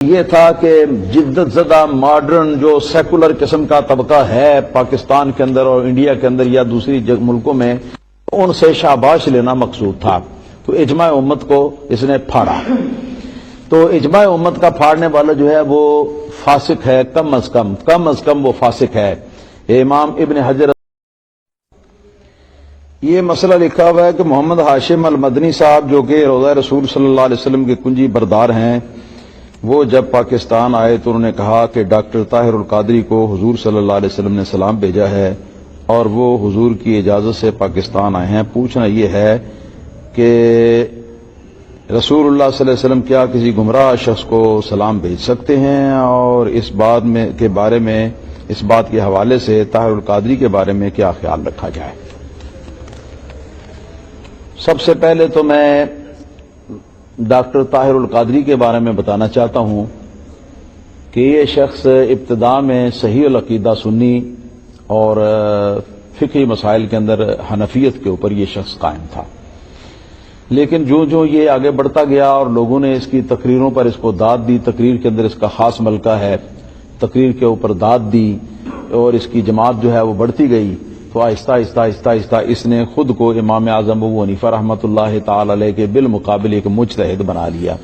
یہ تھا کہ جدت زدہ ماڈرن جو سیکولر قسم کا طبقہ ہے پاکستان کے اندر اور انڈیا کے اندر یا دوسری ملکوں میں، ان سے شاباش لینا مقصود تھا۔ تو اجماع امت کو اس نے پھاڑا۔ تو اجماع امت کا پھاڑنے والا جو ہے وہ فاسق ہے، کم از کم وہ فاسق ہے۔ امام ابن حجر یہ مسئلہ لکھا ہوا ہے کہ محمد ہاشم المدنی صاحب جو کہ روضہ رسول صلی اللہ علیہ وسلم کے کنجی بردار ہیں، وہ جب پاکستان آئے تو انہوں نے کہا کہ ڈاکٹر طاہر القادری کو حضور صلی اللہ علیہ وسلم نے سلام بھیجا ہے اور وہ حضور کی اجازت سے پاکستان آئے ہیں۔ پوچھنا یہ ہے کہ رسول اللہ صلی اللہ علیہ وسلم کیا کسی گمراہ شخص کو سلام بھیج سکتے ہیں، اور اس بات کے حوالے سے طاہر القادری کے بارے میں کیا خیال رکھا جائے؟ سب سے پہلے تو میں ڈاکٹر طاہر القادری کے بارے میں بتانا چاہتا ہوں کہ یہ شخص ابتداء میں صحیح العقیدہ سنی اور فقہی مسائل کے اندر حنفیت کے اوپر یہ شخص قائم تھا، لیکن جو یہ آگے بڑھتا گیا اور لوگوں نے اس کی تقریروں پر اس کو داد دی، تقریر کے اندر اس کا خاص ملکہ ہے، تقریر کے اوپر داد دی اور اس کی جماعت جو ہے وہ بڑھتی گئی، تو آہستہ آہستہ اس نے خود کو امام اعظم ابو حنیفہ رحمۃ اللہ تعالی علیہ کے بالمقابل ایک مجتہد بنا لیا۔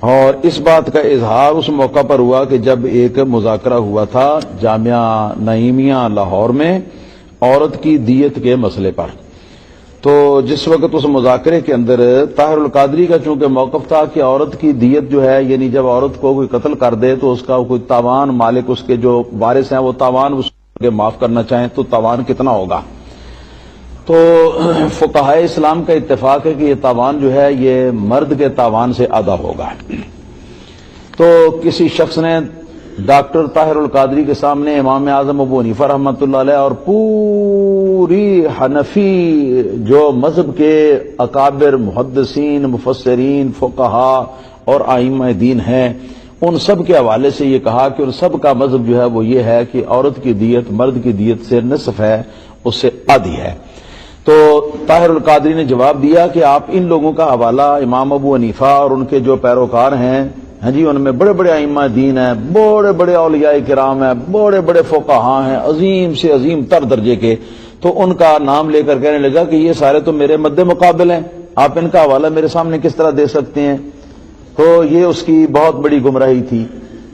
اور اس بات کا اظہار اس موقع پر ہوا کہ جب ایک مذاکرہ ہوا تھا جامعہ نعیمیہ لاہور میں عورت کی دیت کے مسئلے پر، تو جس وقت اس مذاکرے کے اندر طاہر القادری کا چونکہ موقف تھا کہ عورت کی دیت جو ہے، یعنی جب عورت کو کوئی قتل کر دے تو اس کا کوئی تاوان مالک اس کے جو وارث ہیں وہ تاوان اس کے معاف کرنا چاہیں تو تاوان کتنا ہوگا؟ تو فقہائے اسلام کا اتفاق ہے کہ یہ تاوان جو ہے یہ مرد کے تاوان سے آدھا ہوگا۔ تو کسی شخص نے ڈاکٹر طاہر القادری کے سامنے امام اعظم ابو حنیفہ رحمۃ اللہ علیہ اور پوری حنفی جو مذہب کے اکابر محدثین، مفسرین، فقہا اور ائمہ دین ہیں، ان سب کے حوالے سے یہ کہا کہ ان سب کا مذہب جو ہے وہ یہ ہے کہ عورت کی دیت مرد کی دیت سے نصف ہے، اس سے آدھی ہے۔ تو طاہر القادری نے جواب دیا کہ آپ ان لوگوں کا حوالہ امام ابو حنیفہ اور ان کے جو پیروکار ہیں، ہاں جی، ان میں بڑے بڑے ائمہ دین ہیں، بڑے بڑے اولیاء کرام ہیں، بڑے بڑے فقہا ہیں، عظیم سے عظیم تر درجے کے، تو ان کا نام لے کر کہنے لگا کہ یہ سارے تو میرے مد مقابل ہیں، آپ ان کا حوالہ میرے سامنے کس طرح دے سکتے ہیں؟ تو یہ اس کی بہت بڑی گمراہی تھی،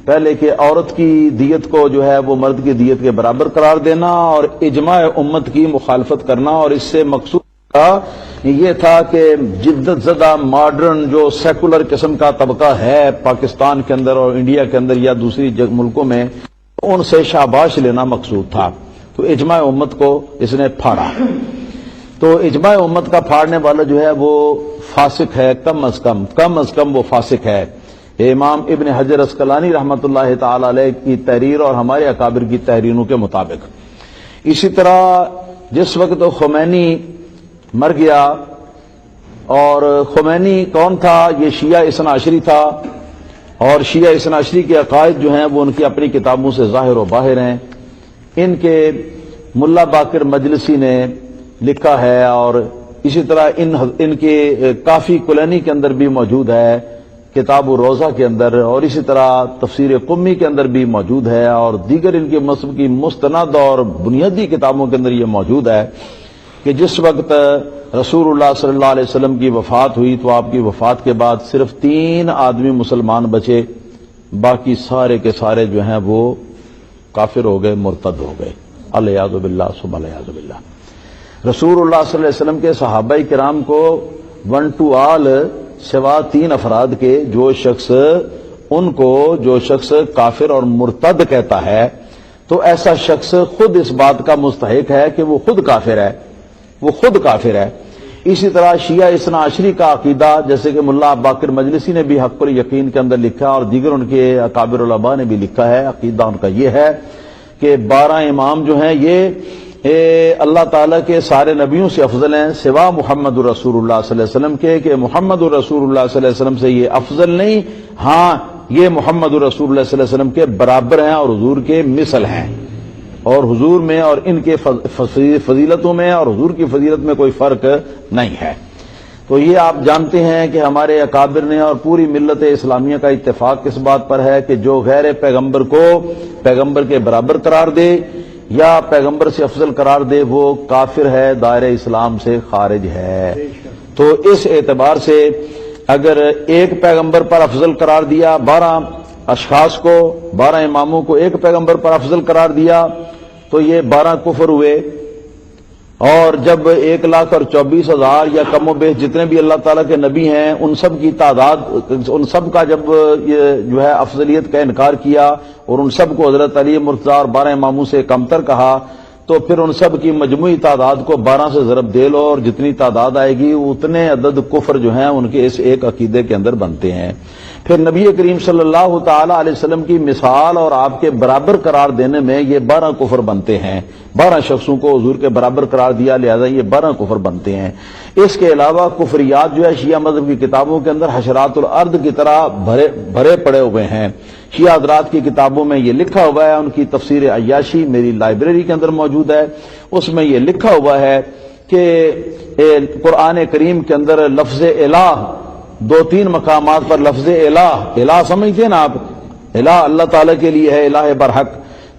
پہلے کہ عورت کی دیت کو جو ہے وہ مرد کی دیت کے برابر قرار دینا اور اجماع امت کی مخالفت کرنا، اور اس سے مقصود یہ تھا کہ جدت زدہ ماڈرن جو سیکولر قسم کا طبقہ ہے پاکستان کے اندر اور انڈیا کے اندر یا دوسری ملکوں میں، ان سے شاباش لینا مقصود تھا۔ تو اجماع امت کو اس نے پھاڑا۔ تو اجماع امت کا پھاڑنے والا جو ہے وہ فاسق ہے، کم از کم وہ فاسق ہے۔ امام ابن حجر عسقلانی رحمۃ اللہ تعالی علیہ کی تحریر اور ہمارے اکابر کی تحریروں کے مطابق، اسی طرح جس وقت خمینی مر گیا، اور خمینی کون تھا؟ یہ شیعہ اثنا عشری تھا، اور شیعہ اثنا عشری کے عقائد جو ہیں وہ ان کی اپنی کتابوں سے ظاہر و باہر ہیں۔ ان کے ملا باقر مجلسی نے لکھا ہے، اور اسی طرح ان کے کافی کلینی کے اندر بھی موجود ہے، کتاب الروضہ کے اندر، اور اسی طرح تفسیر قمی کے اندر بھی موجود ہے، اور دیگر ان کے مذہب کی مستند اور بنیادی کتابوں کے اندر یہ موجود ہے کہ جس وقت رسول اللہ صلی اللہ علیہ وسلم کی وفات ہوئی تو آپ کی وفات کے بعد صرف 3 آدمی مسلمان بچے، باقی سارے کے سارے جو ہیں وہ کافر ہو گئے، مرتد ہو گئے، الیاذ باللہ ثم الیاذ باللہ۔ رسول اللہ صلی اللہ علیہ وسلم کے صحابہ کرام کو ون ٹو آل سوا 3 افراد کے جو شخص کافر اور مرتد کہتا ہے، تو ایسا شخص خود اس بات کا مستحق ہے کہ وہ خود کافر ہے۔ اسی طرح شیعہ اثنا عشری کا عقیدہ، جیسے کہ ملا باقر مجلسی نے بھی حق الیقین کے اندر لکھا اور دیگر ان کے اکابر علماء نے بھی لکھا ہے، عقیدہ ان کا یہ ہے کہ 12 امام جو ہیں یہ اللہ تعالیٰ کے سارے نبیوں سے افضل ہیں سوا محمد الرسول اللہ صلی اللہ علیہ وسلم کے، کہ محمد الرسول اللہ صلی اللہ علیہ وسلم سے یہ افضل نہیں، ہاں یہ محمد الرسول اللہ صلی اللہ علیہ وسلم کے برابر ہیں اور حضور کے مثل ہیں، اور حضور میں اور ان کے فضیلتوں میں اور حضور کی فضیلت میں کوئی فرق نہیں ہے۔ تو یہ آپ جانتے ہیں کہ ہمارے اکابر نے اور پوری ملت اسلامیہ کا اتفاق اس بات پر ہے کہ جو غیر پیغمبر کو پیغمبر کے برابر قرار دے یا پیغمبر سے افضل قرار دے وہ کافر ہے، دائرہ اسلام سے خارج ہے۔ تو اس اعتبار سے اگر ایک پیغمبر پر افضل قرار دیا، 12 اشخاص کو، 12 اماموں کو ایک پیغمبر پر افضل قرار دیا تو یہ 12 کفر ہوئے، اور جب 1,24,000 یا کم و بیش جتنے بھی اللہ تعالیٰ کے نبی ہیں ان سب کی تعداد، ان سب کا جب یہ جو ہے افضلیت کا انکار کیا اور ان سب کو حضرت علی مرتضیٰ اور 12 اماموں سے کمتر کہا، تو پھر ان سب کی مجموعی تعداد کو 12 سے ضرب دے لو اور جتنی تعداد آئے گی اتنے عدد کفر جو ہیں ان کے اس ایک عقیدے کے اندر بنتے ہیں۔ پھر نبی کریم صلی اللہ تعالی علیہ وسلم کی مثال اور آپ کے برابر قرار دینے میں یہ 12 کفر بنتے ہیں، 12 شخصوں کو حضور کے برابر قرار دیا، لہذا یہ 12 کفر بنتے ہیں۔ اس کے علاوہ کفریات جو ہے شیعہ مذہب کی کتابوں کے اندر حشرات الارض کی طرح بھرے پڑے ہوئے ہیں۔ شیعہ حضرات کی کتابوں میں یہ لکھا ہوا ہے، ان کی تفسیر عیاشی میری لائبریری کے اندر موجود ہے، اس میں یہ لکھا ہوا ہے کہ قرآن کریم کے اندر لفظ الہ 2-3 مقامات پر لفظ الہ سمجھتے ہیں نا آپ، الہ اللہ تعالیٰ کے لیے ہے، الہ برحق،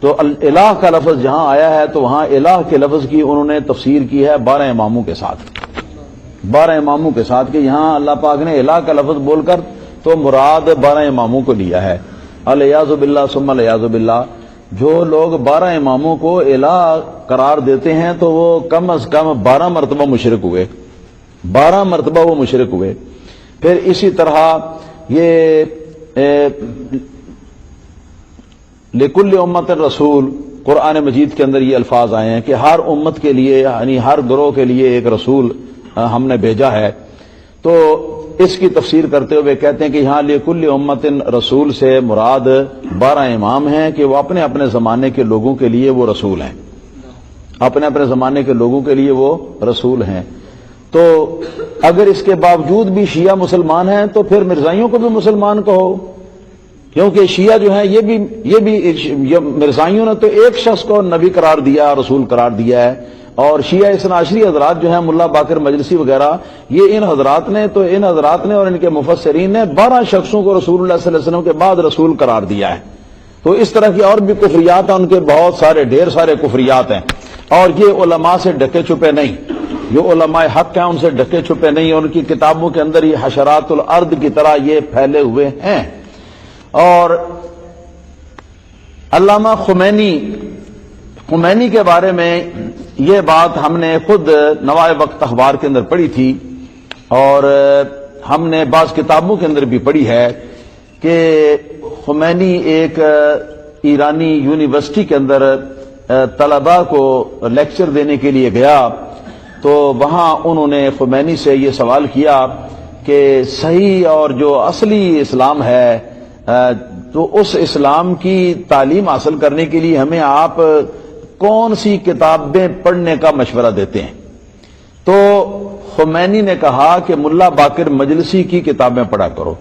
تو الہ کا لفظ جہاں آیا ہے تو وہاں الہ کے لفظ کی انہوں نے تفسیر کی ہے 12 اماموں کے ساتھ، 12 اماموں کے ساتھ، کہ یہاں اللہ پاک نے الہ کا لفظ بول کر تو مراد 12 اماموں کو لیا ہے۔ الیاذ باللہ ثم الیاذ باللہ، جو لوگ 12 اماموں کو الہ قرار دیتے ہیں تو وہ کم از کم 12 مرتبہ مشرک ہوئے، 12 مرتبہ وہ مشرک ہوئے۔ پھر اسی طرح یہ لکل امت رسول، قرآن مجید کے اندر یہ الفاظ آئے ہیں کہ ہر امت کے لیے یعنی ہر گروہ کے لیے ایک رسول ہم نے بھیجا ہے۔ تو اس کی تفسیر کرتے ہوئے کہتے ہیں کہ یہاں لکل امت رسول سے مراد 12 امام ہیں کہ وہ اپنے اپنے زمانے کے لوگوں کے لیے وہ رسول ہیں، اپنے اپنے زمانے کے لوگوں کے لیے وہ رسول ہیں۔ تو اگر اس کے باوجود بھی شیعہ مسلمان ہیں تو پھر مرزائیوں کو بھی مسلمان کہو، کیونکہ شیعہ جو ہیں یہ بھی مرزائیوں نے تو ایک شخص کو نبی قرار دیا، رسول قرار دیا ہے، اور شیعہ اثنا عشری حضرات جو ہیں ملا باقر مجلسی وغیرہ، یہ ان حضرات نے اور ان کے مفسرین نے 12 شخصوں کو رسول اللہ صلی اللہ علیہ وسلم کے بعد رسول قرار دیا ہے۔ تو اس طرح کی اور بھی کفریات ہیں، ان کے بہت سارے ڈھیر سارے کفریات ہیں، اور یہ علماء سے ڈھکے چھپے نہیں، جو علماء حق ہیں ان سے ڈھکے چھپے نہیں، ان کی کتابوں کے اندر یہ حشرات الارض کی طرح یہ پھیلے ہوئے ہیں۔ اور علامہ خمینی کے بارے میں یہ بات ہم نے خود نوائے وقت اخبار کے اندر پڑھی تھی، اور ہم نے بعض کتابوں کے اندر بھی پڑھی ہے کہ خمینی ایک ایرانی یونیورسٹی کے اندر طلباء کو لیکچر دینے کے لیے گیا، تو وہاں انہوں نے خمینی سے یہ سوال کیا کہ صحیح اور جو اصلی اسلام ہے تو اس اسلام کی تعلیم حاصل کرنے کے لیے ہمیں آپ کون سی کتابیں پڑھنے کا مشورہ دیتے ہیں؟ تو خمینی نے کہا کہ ملا باقر مجلسی کی کتابیں پڑھا کرو،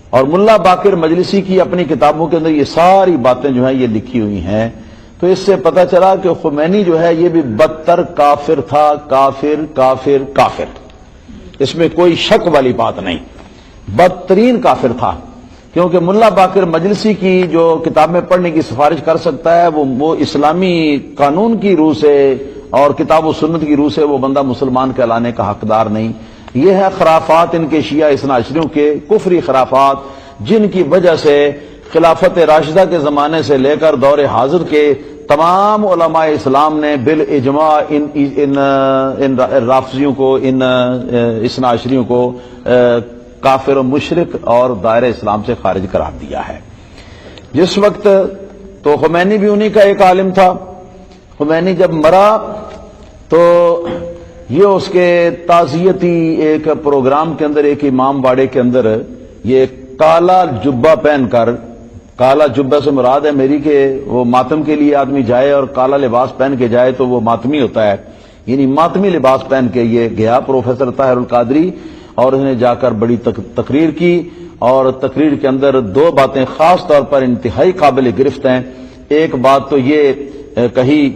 اور ملا باقر مجلسی کی اپنی کتابوں کے اندر یہ ساری باتیں جو ہیں یہ لکھی ہوئی ہیں۔ تو اس سے پتہ چلا کہ خمینی جو ہے یہ بھی بدتر کافر تھا، کافر، اس میں کوئی شک والی بات نہیں، بدترین کافر تھا، کیونکہ ملا باقر مجلسی کی جو کتابیں پڑھنے کی سفارش کر سکتا ہے وہ اسلامی قانون کی روح سے اور کتاب و سنت کی روح سے وہ بندہ مسلمان کہلانے کا حقدار نہیں۔ یہ ہے خرافات ان کے شیعہ اثنا عشریوں کے، کفری خرافات، جن کی وجہ سے خلافت راشدہ کے زمانے سے لے کر دور حاضر کے تمام علماء اسلام نے بالاجماع ان رافضیوں کو، ان اثنا عشریوں کو کافر و مشرک اور دائرہ اسلام سے خارج قرار دیا ہے۔ جس وقت تو خمینی بھی انہی کا ایک عالم تھا، خمینی جب مرا تو یہ اس کے تعزیتی ایک پروگرام کے اندر، ایک امام باڑے کے اندر یہ کالا جبہ پہن کر، کالا جبہ سے مراد ہے میری کہ وہ ماتم کے لیے آدمی جائے اور کالا لباس پہن کے جائے تو وہ ماتمی ہوتا ہے، یعنی ماتمی لباس پہن کے یہ گیا پروفیسر طاہر القادری، اور اس نے جا کر بڑی تقریر کی، اور تقریر کے اندر 2 باتیں خاص طور پر انتہائی قابل گرفت ہیں۔ ایک بات تو یہ کہی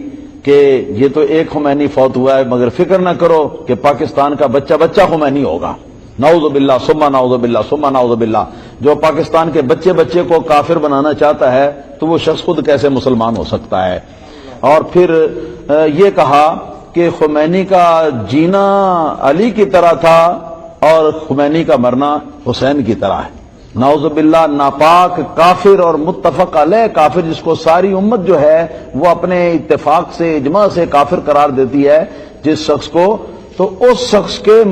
کہ یہ تو ایک خمینی فوت ہوا ہے، مگر فکر نہ کرو کہ پاکستان کا بچہ بچہ خمینی ہوگا، نعوذ باللہ ثم نعوذ باللہ ثم نعوذ باللہ۔ جو پاکستان کے بچے بچے کو کافر بنانا چاہتا ہے تو وہ شخص خود کیسے مسلمان ہو سکتا ہے؟ اور پھر یہ کہا کہ خمینی کا جینا علی کی طرح تھا اور خمینی کا مرنا حسین کی طرح ہے، نعوذ باللہ۔ ناپاک کافر اور متفق علیہ کافر، جس کو ساری امت جو ہے وہ اپنے اتفاق سے اجماع سے کافر قرار دیتی ہے جس شخص کو، تو اس شخص کے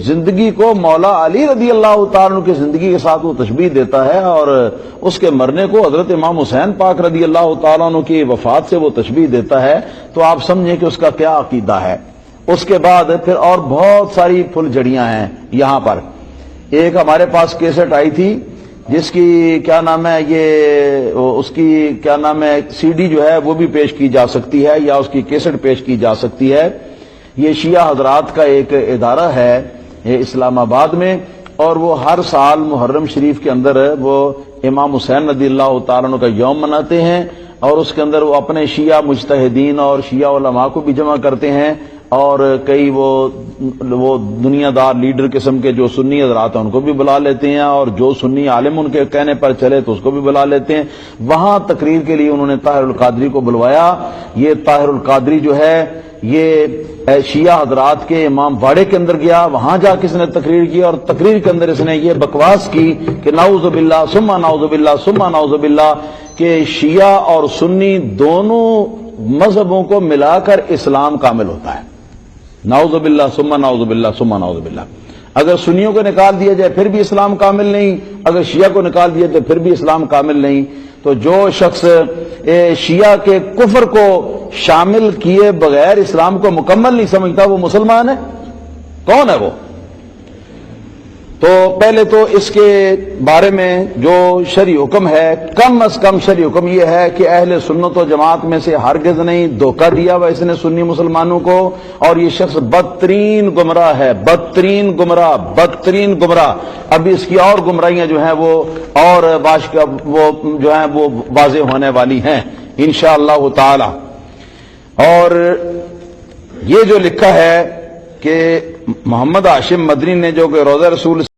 زندگی کو مولا علی رضی اللہ تعالیٰ عنہ کی زندگی کے ساتھ وہ تشبیہ دیتا ہے، اور اس کے مرنے کو حضرت امام حسین پاک رضی اللہ تعالیٰ عنہ کی وفات سے وہ تشبیہ دیتا ہے، تو آپ سمجھیں کہ اس کا کیا عقیدہ ہے۔ اس کے بعد پھر اور بہت ساری پھل جڑیاں ہیں یہاں پر۔ ایک ہمارے پاس کیسٹ آئی تھی جس کی کیا نام ہے، یہ اس کی کیا نام ہے، سی ڈی جو ہے وہ بھی پیش کی جا سکتی ہے یا اس کی کیسٹ پیش کی جا سکتی ہے۔ یہ شیعہ حضرات کا ایک ادارہ ہے اسلام آباد میں، اور وہ ہر سال محرم شریف کے اندر وہ امام حسین رضی اللہ تعالیٰ عنہ کا یوم مناتے ہیں، اور اس کے اندر وہ اپنے شیعہ مجتہدین اور شیعہ علماء کو بھی جمع کرتے ہیں، اور کئی وہ دنیا دار لیڈر قسم کے جو سنی حضرات ہیں ان کو بھی بلا لیتے ہیں، اور جو سنی عالم ان کے کہنے پر چلے تو اس کو بھی بلا لیتے ہیں۔ وہاں تقریر کے لیے انہوں نے طاہر القادری کو بلوایا۔ یہ طاہر القادری جو ہے یہ شیعہ حضرات کے امام باڑے کے اندر گیا، وہاں جا کے اس نے تقریر کی، اور تقریر کے اندر اس نے یہ بکواس کی کہ نعوذ باللہ ثم نعوذ باللہ ثم نعوذ باللہ، کہ شیعہ اور سنی دونوں مذہبوں کو ملا کر اسلام کامل ہوتا ہے، نعوذ باللہ ثم نعوذ باللہ ثم نعوذ باللہ۔ اگر سنیوں کو نکال دیا جائے پھر بھی اسلام کامل نہیں، اگر شیعہ کو نکال دیا تو پھر بھی اسلام کامل نہیں۔ تو جو شخص شیعہ کے کفر کو شامل کیے بغیر اسلام کو مکمل نہیں سمجھتا وہ مسلمان ہے؟ کون ہے وہ؟ تو پہلے تو اس کے بارے میں جو شرعی حکم ہے، کم از کم شرعی حکم یہ ہے کہ اہل سنت و جماعت میں سے ہرگز نہیں دھوکہ دیا ہوا اس نے سنی مسلمانوں کو، اور یہ شخص بدترین گمراہ ہے، بدترین گمراہ۔ ابھی اس کی اور گمراہیاں جو ہیں وہ اور وہ جو ہیں وہ واضح ہونے والی ہیں انشاءاللہ تعالی۔ اور یہ جو لکھا ہے کہ محمد ہاشم مدنی نے جو کہ روضہ رسول